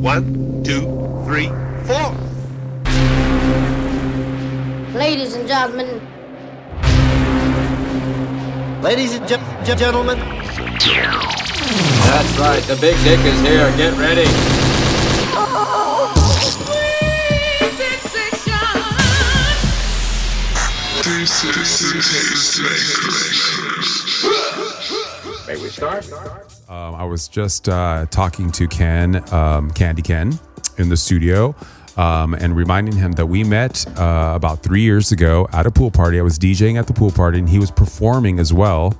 1, 2, 3, 4. Ladies and gentlemen. Ladies and gentlemen. That's right, the big dick is here. Get ready. May we start? I was just talking to Ken, candyken, in the studio, and reminding him that we met about 3 years ago at a pool party. I was DJing at the pool party, and he was performing as well.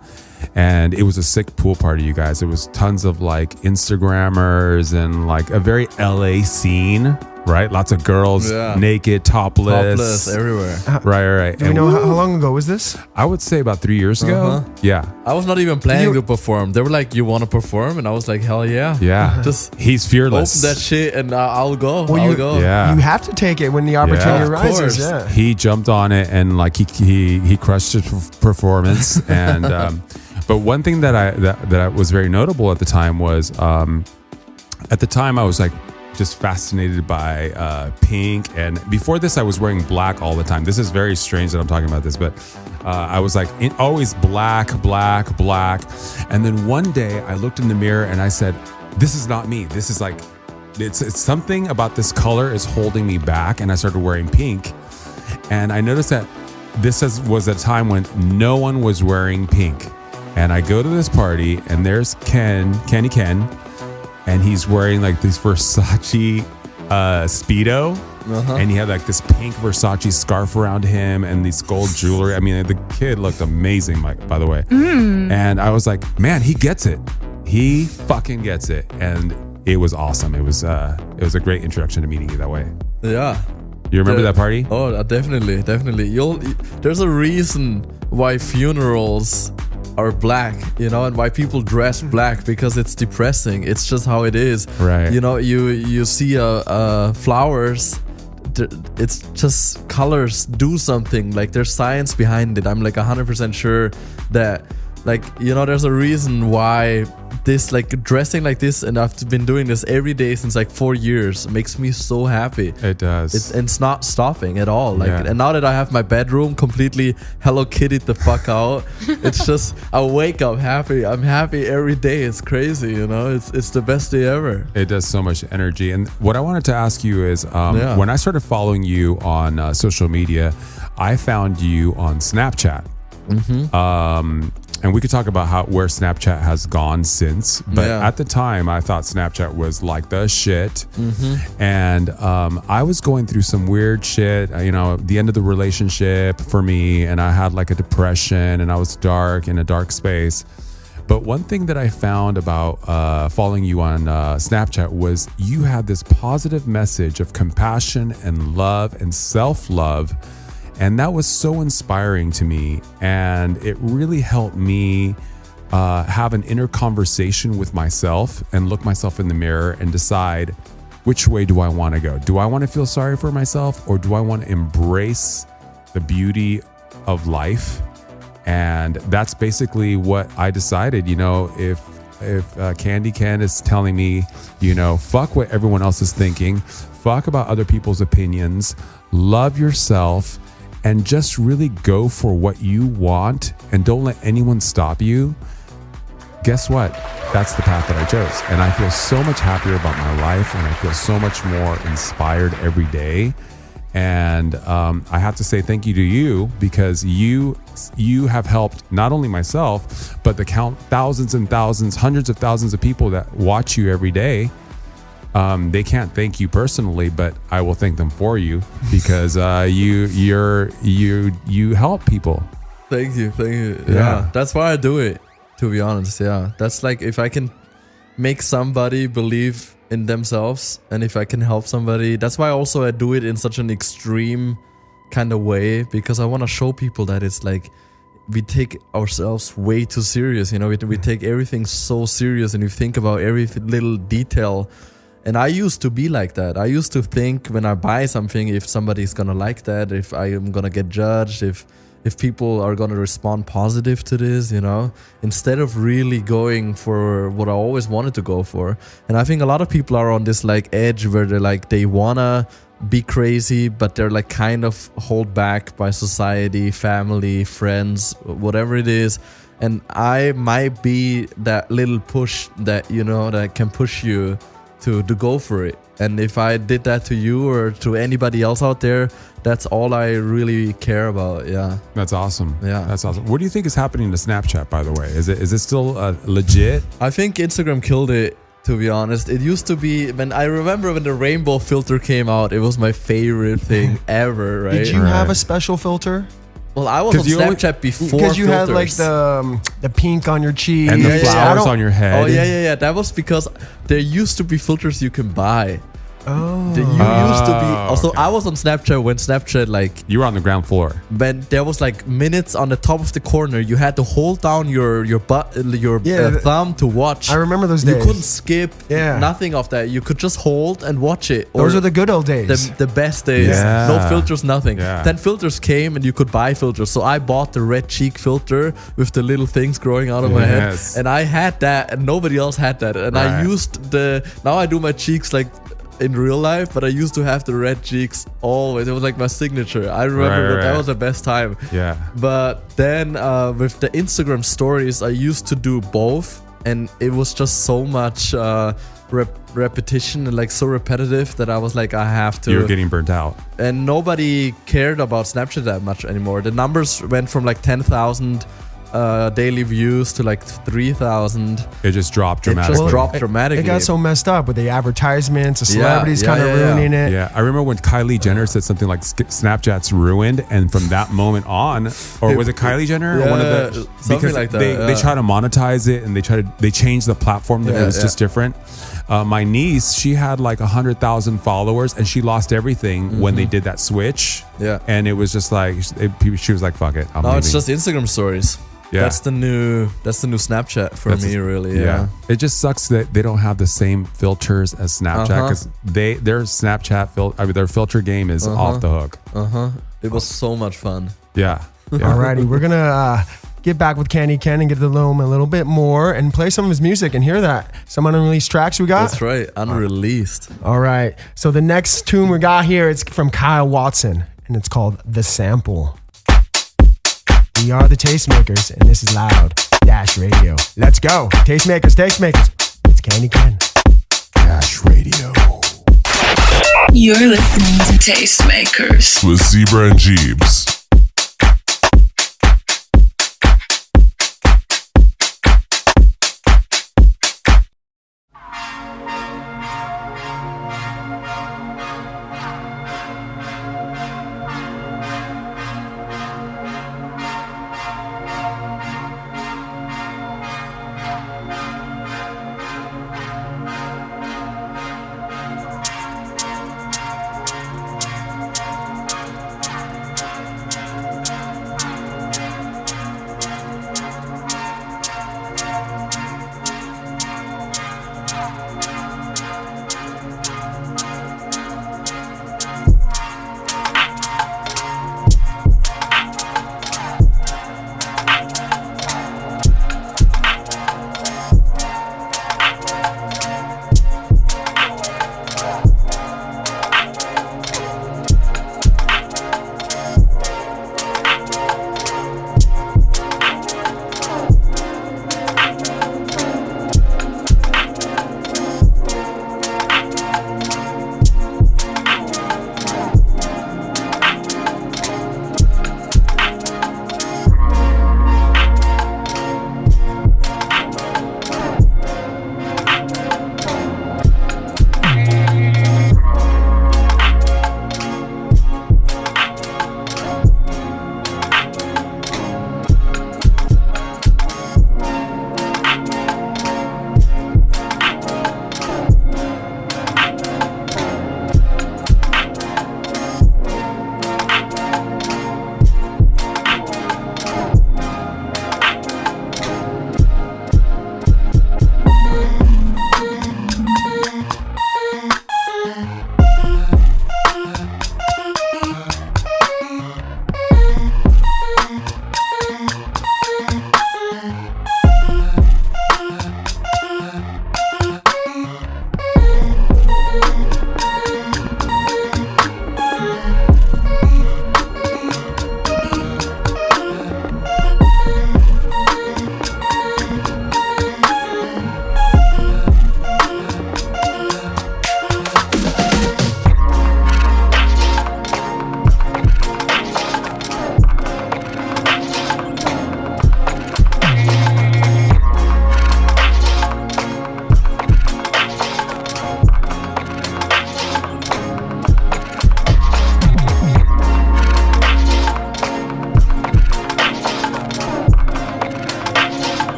And it was a sick pool party, you guys. It was tons of like Instagrammers and like a very LA scene, right? Lots of girls naked, topless everywhere. Right. Do we know how long ago was this? I would say about 3 years ago. Yeah. I was not even planning to perform. They were like, "You want to perform?" And I was like, "Hell yeah!" Yeah. Just he's fearless. open that shit, and I'll go. Well, I'll go. Yeah. You have to take it when the opportunity arises. Yeah. He jumped on it and like he crushed his performance. And but one thing that was very notable at the time was at the time I was like just fascinated by pink, and before this I was wearing black all the time. This is very strange that I'm talking about this, but I was like always black, and then one day I looked in the mirror and I said, "This is not me. This is like it's something about this color is holding me back," and I started wearing pink, and I noticed that this was a time when no one was wearing pink. And I go to this party, and there's candyken, and he's wearing like this Versace Speedo, and he had like this pink Versace scarf around him and these gold jewelry. I mean, the kid looked amazing, by the way. And I was like, man, he gets it. He fucking gets it. And it was awesome. It was a great introduction to meeting you that way. Yeah. You remember that party? Oh, definitely. There's a reason why funerals are black, you know, and why people dress black, because it's depressing. It's just how it is. Right. You know, you see flowers, it's just colors do something. Like there's science behind it. I'm like 100% sure that, like, you know, there's a reason why this, like, dressing like this, and I've been doing this every day since like 4 years, makes me so happy. It does. It's not stopping at all. Like, and now that I have my bedroom completely Hello Kitty'd the fuck out, it's just, I wake up happy. I'm happy every day. It's crazy, you know. It's the best day ever. It does so much energy. And what I wanted to ask you is, when I started following you on social media, I found you on Snapchat. And we could talk about where Snapchat has gone since. But at the time, I thought Snapchat was like the shit. And I was going through some weird shit, you know, the end of the relationship for me. And I had like a depression, and I was dark in a dark space. But one thing that I found about following you on Snapchat was you had this positive message of compassion and love and self-love. And that was so inspiring to me, and it really helped me have an inner conversation with myself and look myself in the mirror and decide, which way do I want to go? Do I want to feel sorry for myself, or do I want to embrace the beauty of life? And that's basically what I decided. You know, if candyken is telling me, you know, fuck what everyone else is thinking, fuck about other people's opinions, love yourself, and just really go for what you want, and don't let anyone stop you. Guess what? That's the path that I chose. And I feel so much happier about my life, and I feel so much more inspired every day. And I have to say thank you to you, because you have helped not only myself, but the thousands and thousands, hundreds of thousands of people that watch you every day. They can't thank you personally, but I will thank them for you, because you help people. Thank you. Yeah, that's why I do it, to be honest. Yeah, that's like, if I can make somebody believe in themselves, and if I can help somebody, that's why also I do it in such an extreme kind of way, because I want to show people that it's like, we take ourselves way too serious, you know. We take everything so serious, and we think about every little detail. And I used to be like that. I used to think when I buy something, if somebody's gonna like that, if I am gonna get judged, if if people are gonna respond positive to this, you know, instead of really going for what I always wanted to go for. And I think a lot of people are on this like edge where they're like, they wanna be crazy, but they're like kind of hold back by society, family, friends, whatever it is. And I might be that little push that, you know, that can push you to go for it. And if I did that to you or to anybody else out there, that's all I really care about. Yeah. That's awesome. Yeah. That's awesome. What do you think is happening to Snapchat, by the way? Is it still legit? I think Instagram killed it, to be honest. It used to be, I remember when the rainbow filter came out, it was my favorite thing ever, right? Did you have a special filter? Well, I was on Snapchat before because you filters. had like the pink on your cheek and the flowers on your head. Oh yeah. That was because there used to be filters you can buy. Oh. You used to be. Also, okay. I was on Snapchat when Snapchat like. You were on the ground floor. When there was like minutes on the top of the corner, you had to hold down your thumb to watch. I remember those days. You couldn't skip. Yeah. Nothing of that. You could just hold and watch it. Those are the good old days. The best days. Yeah. No filters, nothing. Yeah. Then filters came and you could buy filters. So I bought the red cheek filter with the little things growing out of my head. And I had that and nobody else had that. And I used now I do my cheeks like in real life, but I used to have the red cheeks always. It was like my signature. I remember that was the best time. Yeah. But then with the Instagram stories, I used to do both. And it was just so much repetition and like so repetitive that I was like, I have to. You were getting burnt out. And nobody cared about Snapchat that much anymore. The numbers went from like 10,000 daily views to like 3,000. It just dropped dramatically. Dramatically. It got so messed up with the advertisements, the celebrities kind of ruining it. Yeah, I remember when Kylie Jenner said something like Snapchat's ruined, and from that moment on, or was it Kylie Jenner? Yeah, one of the, something because like that. They try to monetize it, and they changed the platform that it was just different. My niece, she had like 100,000 followers, and she lost everything when they did that switch. Yeah, and it was just like she was like, "Fuck it." I'm leaving. It's just Instagram stories. Yeah. That's the new Snapchat for me, really. Yeah. It just sucks that they don't have the same filters as Snapchat because their Snapchat their filter game is off the hook. It was so much fun. Yeah. Alrighty, we're gonna get back with candyken and get to know him a little bit more and play some of his music and hear that. Some unreleased tracks we got. That's right, unreleased. All right. So the next tune we got here, it's from Kyle Watson and it's called The Sample. We are the Tastemakers, and this is Loud Dash Radio. Let's go. Tastemakers. It's candyken. Dash Radio. You're listening to Tastemakers with Zbrah and Jeebs.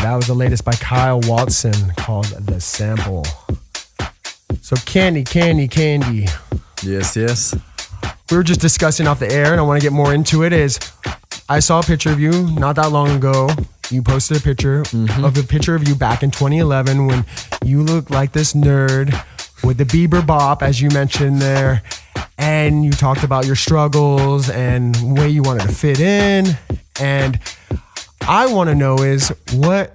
that was the latest by Kyle Watson called The Sample. So Candy. Yes. We were just discussing off the air, and I want to get more into it, is I saw a picture of you not that long ago. You posted a picture of you back in 2011 when you looked like this nerd with the Bieber bop, as you mentioned there. And you talked about your struggles and the way you wanted to fit in. And I want to know is what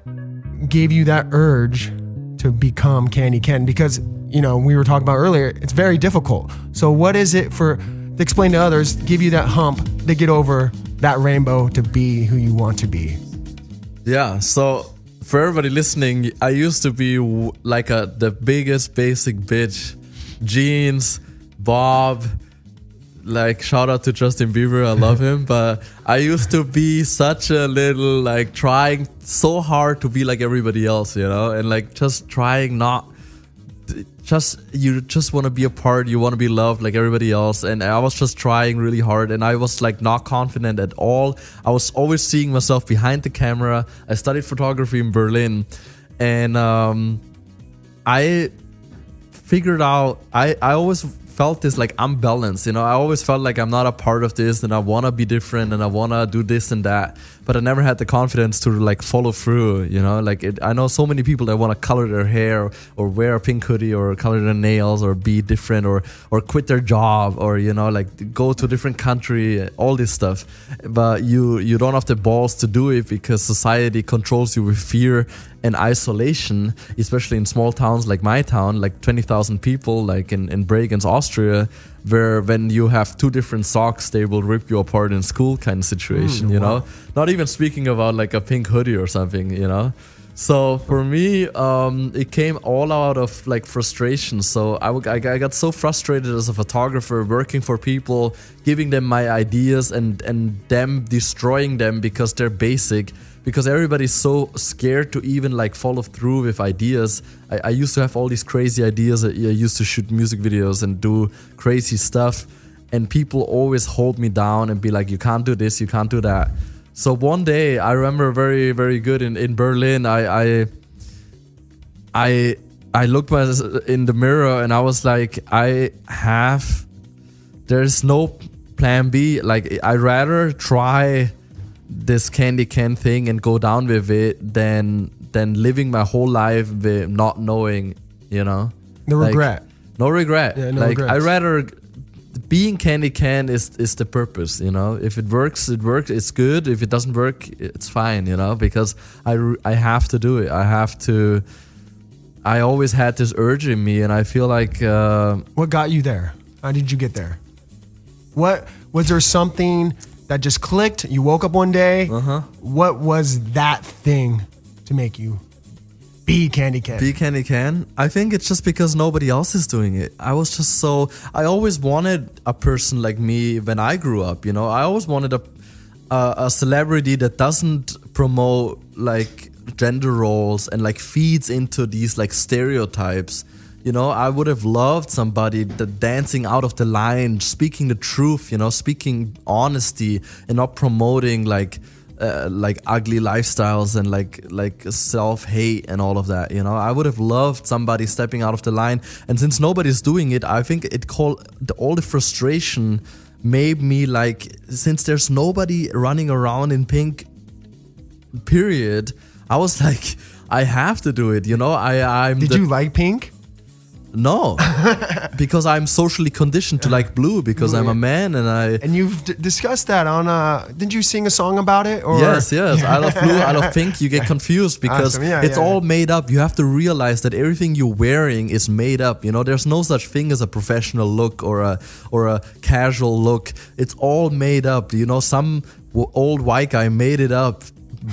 gave you that urge to become candyken? Because, we were talking about earlier, it's very difficult. So what is it to explain to others, give you that hump to get over that rainbow to be who you want to be? Yeah, so for everybody listening, I used to be like the biggest basic bitch. Jeans, bob, like shout out to Justin Bieber, I love him, but I used to be such a little, like trying so hard to be like everybody else, and like just trying you just want to be a part, you want to be loved like everybody else, and I was just trying really hard, and I was like not confident at all. I was always seeing myself behind the camera. I studied photography in Berlin, and I figured out I always felt this like unbalanced, I always felt like I'm not a part of this, and I want to be different, and I want to do this and that, but I never had the confidence to like follow through, I know so many people that want to color their hair or wear a pink hoodie or color their nails or be different or quit their job or like go to a different country, all this stuff, but you don't have the balls to do it because society controls you with fear and isolation, especially in small towns like my town, like 20,000 people, like in Bregenz, Austria, where when you have two different socks, they will rip you apart in school kind of situation, wow. Not even speaking about like a pink hoodie or something, So for me, it came all out of like frustration. So I got so frustrated as a photographer, working for people, giving them my ideas and them destroying them because they're basic. Because everybody's so scared to even like follow through with ideas. I used to have all these crazy ideas. I used to shoot music videos and do crazy stuff. And people always hold me down and be like, you can't do this, you can't do that. So one day, I remember very, very good in Berlin, I looked in the mirror and I was like, there's no plan B. Like, I'd rather try this candyken thing and go down with it than living my whole life with not knowing, No regret. No regret. Yeah, no like regrets. I rather being candyken is the purpose, If it works, it works. It's good. If it doesn't work, it's fine, Because I have to do it. I always had this urge in me, and I feel like what got you there? How did you get there? What was there something that just clicked? You woke up one day. What was that thing to make you be candyken? Be candyken? I think it's just because nobody else is doing it. I always wanted a person like me when I grew up. I always wanted a celebrity that doesn't promote like gender roles and like feeds into these like stereotypes. I would have loved somebody that dancing out of the line, speaking the truth, speaking honesty and not promoting like ugly lifestyles and like self-hate and all of that. I would have loved somebody stepping out of the line. And since nobody's doing it, I think all the frustration made me like, since there's nobody running around in pink, period, I was like, I have to do it. Did you like pink? No, because I'm socially conditioned to like blue because I'm a man and you've discussed that on didn't you sing a song about it? Or? Yes. I love blue, I love pink. You get confused because it's all made up. You have to realize that everything you're wearing is made up. There's no such thing as a professional look or a casual look. It's all made up. Some old white guy made it up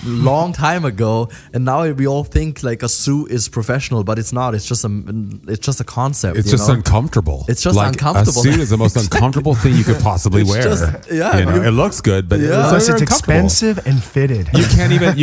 long time ago, and now we all think like a suit is professional, but it's not. It's just a concept. It's just uncomfortable. It's just like uncomfortable. A suit is the most uncomfortable thing you could possibly wear. It looks good, but it's expensive and fitted. You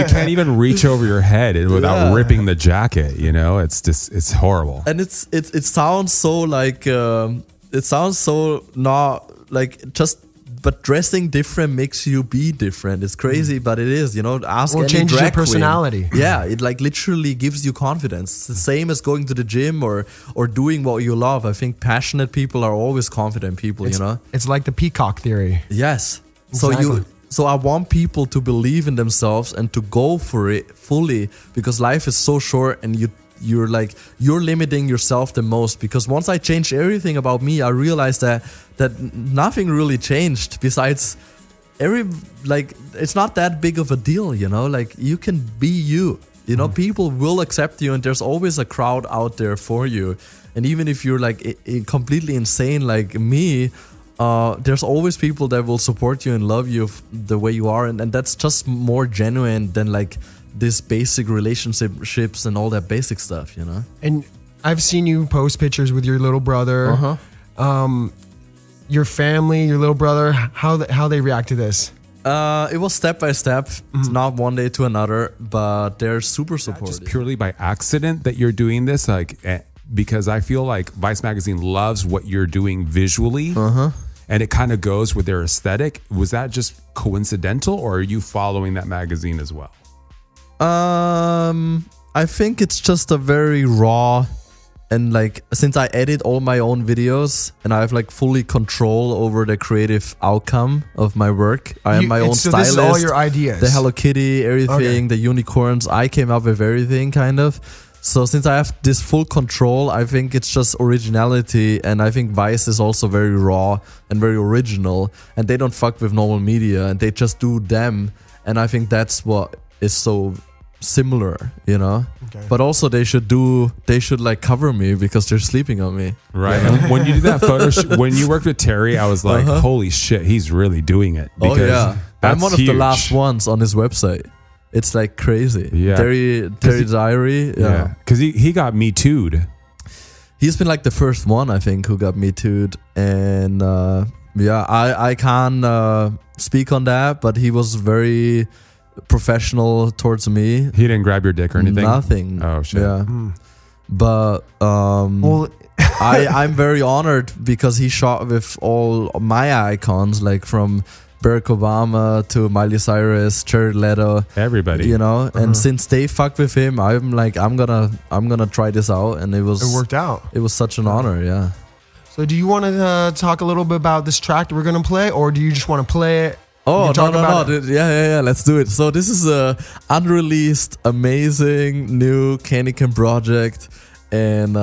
can't even reach over your head without ripping the jacket. It's horrible. And it sounds so like it sounds so not like just but dressing different makes you be different. It's crazy, but it is, you know. Ask Or any changes your drag queen. personality. Yeah, it like literally gives you confidence. It's the same as going to the gym or doing what you love. I think passionate people are always confident people, you know. It's like the peacock theory. Yes. Exactly. So I want people to believe in themselves and to go for it fully, because life is so short and you're limiting yourself the most. Because once I changed everything about me, I realized that nothing really changed besides it's not that big of a deal, you know. Like, you can be you know. People will accept you, and there's always a crowd out there for you. And even if you're like completely insane like me, there's always people that will support you and love you the way you are, and that's just more genuine than like this basic relationships and all that basic stuff, you know. And I've seen you post pictures with your little brother. Your family, your little brother, how they react to this? It was step by step. It's not one day to another, but they're super supportive. Just purely by accident that you're doing this, like, because I feel like Vice Magazine loves what you're doing visually. And it kind of goes with their aesthetic. Was that just coincidental, or are you following that magazine as well? I think it's just a very raw, and like, since I edit all my own videos and I have like fully control over the creative outcome of my work. I am my own so stylist. This is all your ideas. The Hello Kitty, everything, the unicorns. I came up with everything, kind of. So since I have this full control, I think it's just originality, and I think Vice is also very raw and very original, and they don't fuck with normal media, and they just do them, and I think that's what is so similar, you know. Okay. But also they should like cover me because they're sleeping on me. Right. And when you did that photo, when you worked with Terry, I was like, holy shit, he's really doing it. Because I'm one of huge. the last ones on his website. It's like crazy. Yeah. Terry Diary. Yeah. Because he got Me Too'd. He's been like the first one, I think, who got Me Too'd. And I can't speak on that, but he was very professional towards me. He didn't grab your dick or anything? Nothing. Oh, shit. Yeah. But I'm very honored because he shot with all my icons, like from Barack Obama to Miley Cyrus, Jared Leto, everybody, you know. And since they fucked with him, I'm like, I'm gonna try this out, and it worked out. It was such an honor, yeah. So, do you want to talk a little bit about this track that we're gonna play, or do you just want to play it? Oh, no. Yeah, let's do it. So this is a unreleased, amazing new candyken project. And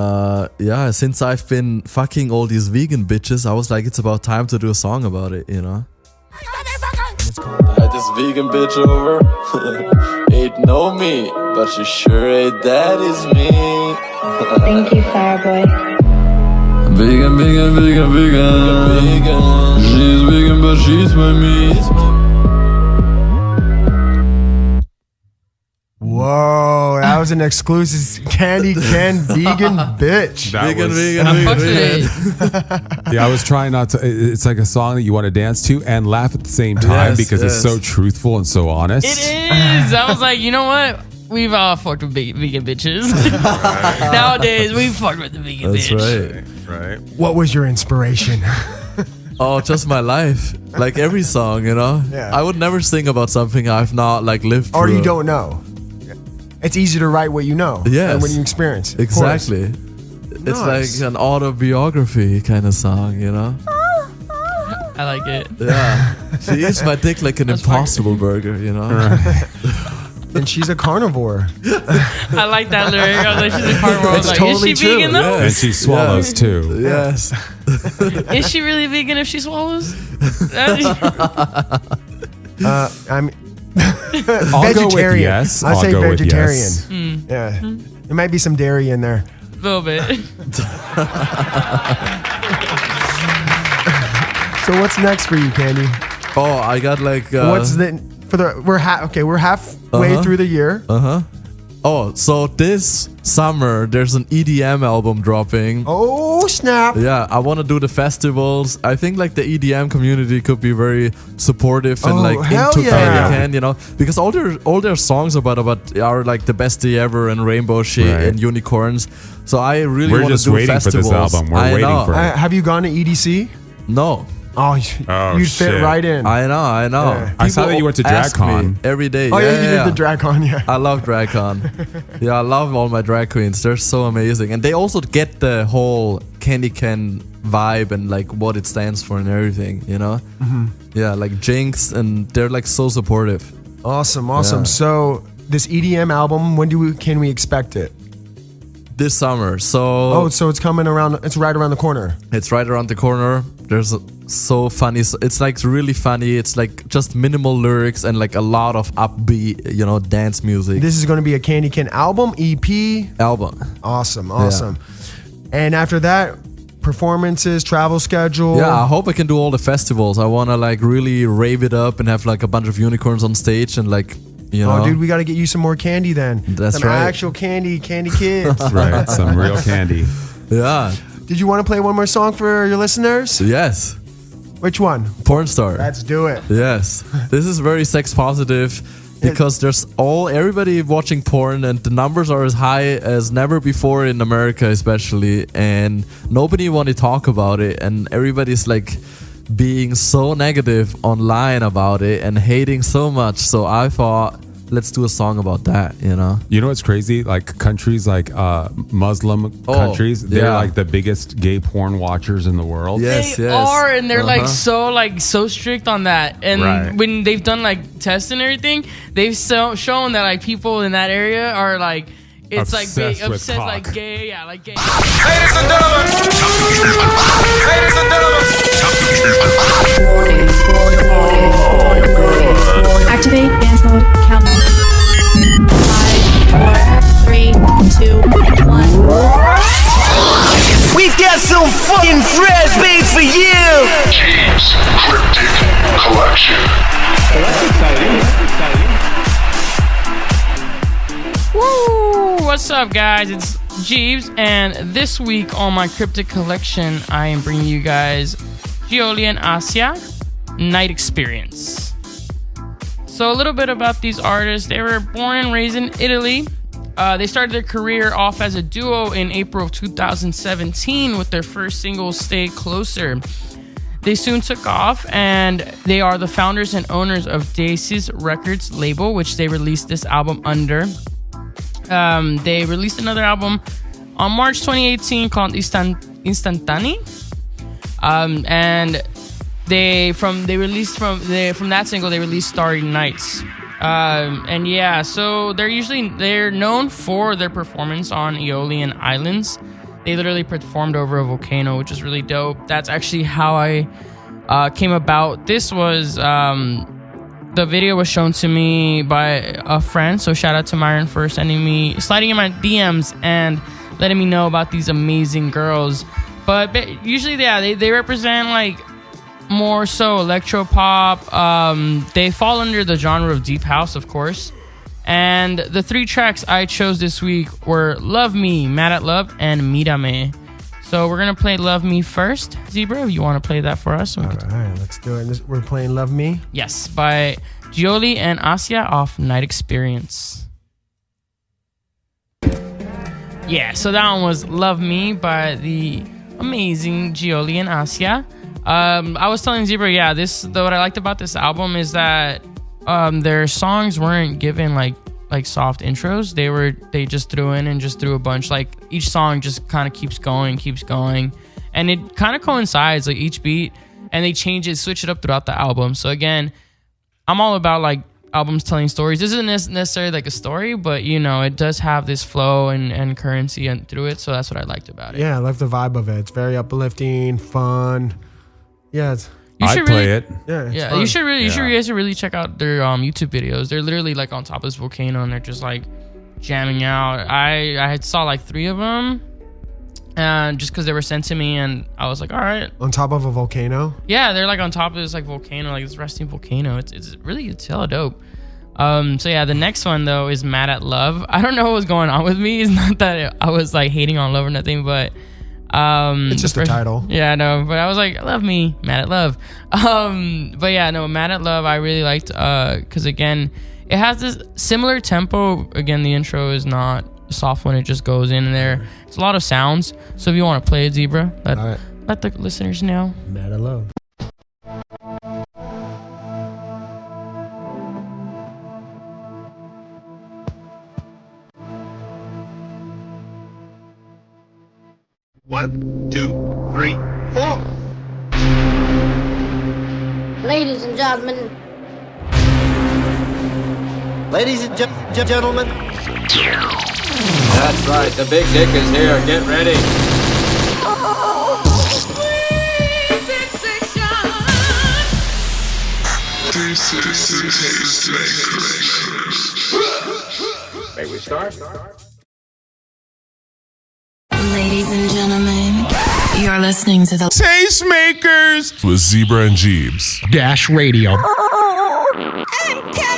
since I've been fucking all these vegan bitches, I was like, it's about time to do a song about it, you know? I had this vegan bitch over. Ain't no meat, but she sure ain't that is me. Thank you, Fireboy. Vegan. She's vegan, but she's my meat. Whoa, that was an exclusive candyken vegan bitch. Vegan. Yeah, I was trying not to. It's like a song that you want to dance to and laugh at the same time because it's so truthful and so honest. It is. I was like, you know what? We've all fucked with vegan bitches. Nowadays, we've fucked with the vegan bitch. That's right. What was your inspiration? Oh, just my life. Like every song, you know? Yeah. I would never sing about something I've not like lived through. Or you don't know. It's easy to write what you know and what you experience. Exactly. It's like an autobiography kind of song, you know? I like it. Yeah. She eats my dick like an Impossible Burger, you know? And she's a carnivore. I like that lyric. I was like, she's a carnivore. I was like, totally is she vegan though? And she swallows too. Yes. Is she really vegan if she swallows? I'm I'll vegetarian. go with yes. I say go vegetarian. With yes. Yeah. There might be some dairy in there. A little bit. So what's next for you, Candy? Oh, I got like what's the we're halfway through the year. Oh, so this summer there's an EDM album dropping. Oh, snap. Yeah, I want to do the festivals. I think like the EDM community could be very supportive and like into candyken, you know, because all their songs about are like the best day ever and rainbow shit and unicorns. So I really want to do festivals. We're just waiting for this album. We're waiting for it. Have you gone to EDC? No. Oh, you'd shit. fit right in. I know. Yeah. I saw that you went to ask me DragCon. every day. Oh, yeah, you did the DragCon, yeah. I love DragCon. Yeah, I love all my drag queens. They're so amazing. And they also get the whole candyken vibe and like what it stands for and everything, you know? Mm-hmm. Yeah, like Jinx, and they're like so supportive. Awesome. Yeah. So this EDM album, when can we expect it? This summer. So so it's coming around. It's right around the corner. it's right around the corner. There's so funny. It's like really funny. It's like just minimal lyrics and like a lot of upbeat, you know, dance music. This is going to be a candyken album, EP. Album. Awesome. And after that, performances, travel schedule. Yeah, I hope I can do all the festivals. I want to like really rave it up and have like a bunch of unicorns on stage and like, you know. Oh, dude, we got to get you some more candy then. That's some right. actual candy kids. Right, some real candy. Yeah. Did you want to play one more song for your listeners? Yes. Which one? Porn star. Let's do it. Yes. This is very sex positive because there's everybody watching porn and the numbers are as high as never before in America especially, and nobody want to talk about it, and everybody's like being so negative online about it and hating so much. So I thought, let's do a song about that, you know? You know what's crazy? Like countries like Muslim countries, they're like the biggest gay porn watchers in the world. Yes, They are, and they're like so strict on that. And when they've done like tests and everything, they've shown that like people in that area are like, it's Obsessed like big, with obsessed cock. like gay, yeah, like gay. Ladies and gentlemen. Ladies and gentlemen. Activate dance mode. Countdown. 5, 4, 3, 2, 1. We've got some fucking fresh beats for you. Jeeves Cryptic Collection. That's exciting. Woo! What's up, guys? It's Jeeves, and this week on my Cryptic Collection, I am bringing you guys Gioli and Asia, Night Experience. So a little bit about these artists. They were born and raised in Italy. They started their career off as a duo in April of 2017 with their first single, Stay Closer. They soon took off, and they are the founders and owners of Daces Records label, which they released this album under. They released another album on March 2018 called Instantani. And from that single they released Starry Nights. And yeah, so they're known for their performance on Aeolian Islands. They literally performed over a volcano, which is really dope. That's actually how I came about. This was the video was shown to me by a friend, so shout out to Myron for sliding in my DMs and letting me know about these amazing girls. But usually, yeah, they represent like more so electro pop. They fall under the genre of deep house, of course. And the 3 tracks I chose this week were Love Me, Mad at Love, and Mírame. So we're gonna play Love Me first. Zebra, if you want to play that for us? All right, let's do it. We're playing Love Me. Yes, by Gioli and Asia off Night Experience. Yeah, so that one was Love Me by the amazing Gioli and Asia. I was telling Zebra, what I liked about this album is that their songs weren't given like soft intros. They just threw a bunch. Like each song just kind of keeps going, and it kind of coincides like each beat, and they switch it up throughout the album. So again, I'm all about like albums telling stories. This isn't necessarily like a story, but you know, it does have this flow and currency and through it. So that's what I liked about it. Yeah, I love the vibe of it. It's very uplifting, fun. Yeah, I'd play it. Yeah, you should really check out their YouTube videos. They're literally like on top of this volcano and they're just like jamming out. I saw like 3 of them, and just because they were sent to me, and I was like, all right. On top of a volcano? Yeah, they're like on top of this like volcano, like this resting volcano. It's hella dope. So yeah, the next one though is Mad at Love. I don't know what was going on with me. It's not that I was like hating on love or nothing, but it's just the title. Yeah, I know, but I was like, Love Me, Mad at Love. But yeah, no, Mad at Love I really liked because again, it has this similar tempo. Again, the intro is not soft when it just goes in there. It's a lot of sounds. So if you want to play it, Zebra, let the listeners know. Mad at Love. 1, 2, 3, 4. Ladies and gentlemen. Ladies and gentlemen. That's right, the big dick is here. Get ready. May we start? Ladies and gentlemen, you're listening to the Tastemakers with Zebra and Jeebs. Dash Radio. Okay.